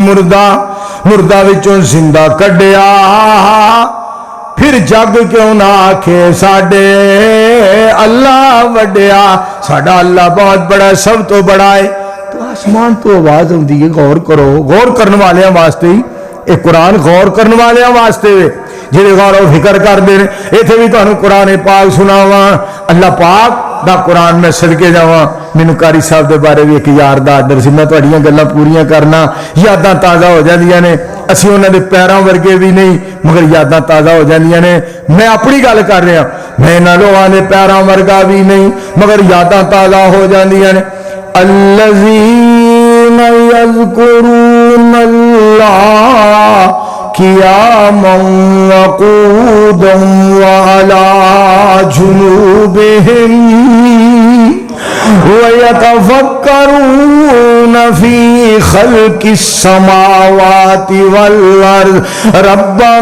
मुर्दा मुर्दा विचों जिंदा कढ़िया, फिर जग क्यों ना आखे साडे अल्लाह वड्या। साडा अल्लाह बहुत बड़ा है, सब तो बड़ा है। तो आसमान तो आवाज आती है, गौर करो। गौर करने वाले वास्ते ही ये कुरान, गौर करने वाले वास्ते जिहड़े गौर फिक्र करते हैं। इत्थे भी तुहानूं कुरान पाक सुनावा, अल्लाह पाक दा कुरान मैं सदके जावां। मैनूं कारी साहब के बारे भी एक यार दा आदर सी, मैं तुहाडीआं गल्लां पूरीआं करना, यादां ताज़ा हो जांदियां ने। असीं उन्हां दे पैरां वर्गे भी नहीं, मगर यादां ताज़ा हो जांदियां ने। मैं अपनी गल कर रहा, मैं इन्हां लोगां दे पैरां वर्गा भी नहीं, मगर यादां ताज़ा हो जांदियां ने। अल्लज़ीना यज़कुरूना अल्लाह क़ियामन व क़ूदन व अला जुनूबिहिम व यतफ़क्करूना फ़ी ख़ल्क़िस समावाति वल अर्ज़ रब्बना